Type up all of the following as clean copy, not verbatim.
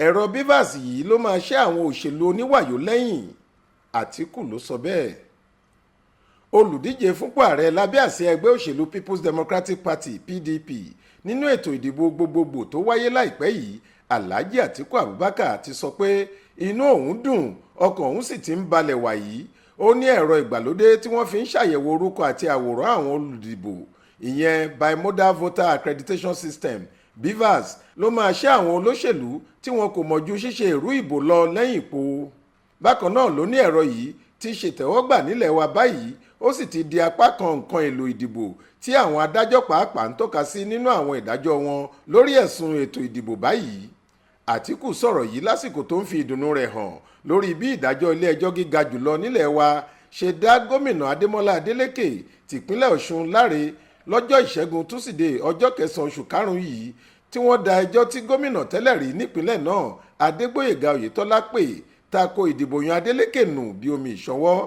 ẹ̀rọ Bivas yìí ló máa ṣẹ́ àwọn òṣèlú Oníwàyó lẹ́yìn. Àtíkù ló sọ bẹ́ẹ̀. Olùdíje fúnpò ààrẹ lábẹ́ àsíá ẹgbẹ́ òṣèlú People's Democratic Party PDP nínú ètò ìdìbò gbogbogbò tó wáyé láìpẹ́ yìí, Alhaji Atiku Abubakar ti sọ pé inú òun dùn, ọkàn òun sì ti ń balẹ̀ wàyí. Ó ní ẹ̀rọ ìgbàlódé tí wọ́n fi ń ṣàyẹ̀wò orúkọ àti àwòrán àwọn olùdìbò, ìyẹn Bimodal Voter Accreditation System Bivas, ló máa ṣẹ́ àwọn olóṣèlú tí wọn kò mọ̀ ju ṣíṣe ìrú ìbò lọ lẹ́yìn ipò. Bákan náà ló ní ẹ̀rọ yìí ti ṣètẹ́wọ́gbà nílẹ̀ wa báyìí, ó sì ti di apá kan nǹkan èlò ìdìbò tí àwọn adájọ́ pàápàá ń tọ́ka sí nínú àwọn ìdájọ́ wọn lórí ẹ̀sùn ètò ìdìbò báyìí. Àtíkù sọ̀rọ̀ yìí lásìkò tó ń fi ìdùnnú rẹ̀ hàn lórí bí ìdájọ́ ilé ẹjọ́ gíga jùlọ nílẹ̀ wa ṣe dá gómìnà Adémọ́lá Adélékè tìpínlẹ̀ Ọ̀ṣun láre lọ́jọ́ Ìṣẹ́gun Túsídéé ọjọ́ 9 oṣù karùn-ún yìí, tí wọ́n da ẹjọ́ tí gómìnà tẹ́lẹ̀ rí nípínlẹ̀ náà Adégbóyèga Oyètọ́lá pè tako ìdìbò yan Adélékè nù bí omi ìṣọwọ́.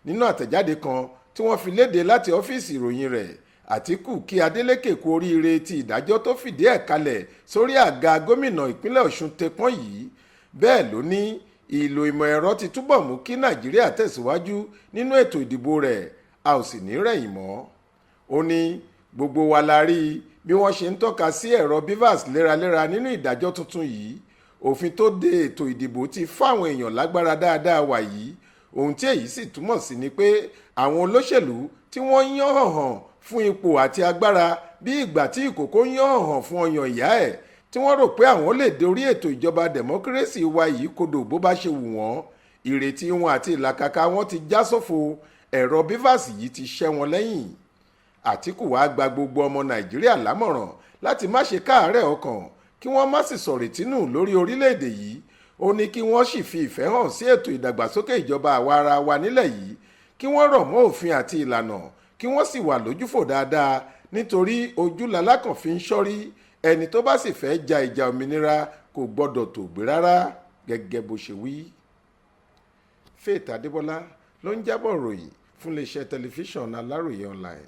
Nínú àtẹ̀jáde kan tí wọ́n fi léde láti ọ́fíìsì ìròyìn rẹ̀, Àtíkù kí Adélékè kú oríire ti ìdájọ́ tó fìdí ẹ̀ kalẹ̀ sórí àga gómìnà ìpínlẹ̀ Ọ̀ṣun tẹpọ́n yìí. Bẹ́ẹ̀ ló ní ìlò ìmọ̀ ẹ̀rọ ti túbọ̀ mú kí Nàìjíríà tẹ̀síwájú nínú ètò ìdìbò rẹ̀, a ò sì ní rẹ̀yìn mọ́. Ó ní gbogbo wa la rí bí wọ́n ṣe ń tọ́ka sí ẹ̀rọ Bivas léraléra nínú ìdájọ́ tuntun yìí. Òfin tó de ètò ìdìbò ti fáwọn èèyàn lágbára dáadáa wàyí. Ohun tí èyí sì túmọ̀ sí ni pé àwọn olóṣèlú tí wọ́n yán hàn fún ipò àti agbára bí ìgbà tí ìkòkò yán hàn fún ọyàn ìyá ẹ̀, tí wọ́n rò pé àwọn lè dorí ètò ìjọba dẹ̀mọ́kírésì wa yìí kodò bó bá ṣe wù wọ́n, ìrètí wọn àti ìlàkàkà wọn ti já sófo. Ẹ̀rọ Bivas yìí ti ṣẹ́ wọn lẹ́yìn. Àtíkù wá gba gbogbo ọmọ Nàìjíríà lámọ̀ràn láti má ṣe káàárẹ̀ ọkàn, kí wọ́n má sì sọ̀rètí nù lórí orílẹ̀-èdè yìí. Ó ní kí wọ́n sì fi ìfẹ́ hàn sí ètò ìdàgbàsókè ìjọba àwa ara wa nílẹ̀ yìí, kí wọ́n rọ̀ mọ́ òfin àti ìlànà, kí wọ́n sì wà lójúfò dáadáa, nítorí ojú lalákàn fi ń ṣọ́rí. Ẹni tó bá sì fẹ́ ja ìjà òmìnira kò gbọ́dọ̀ tòògbé rárá, gẹ́gẹ́ bó ṣe wí. Faith Adébọ́lá ló ń jábọ̀ ròyìn fún iléeṣẹ́ tẹlifíṣàn Aláròyé online.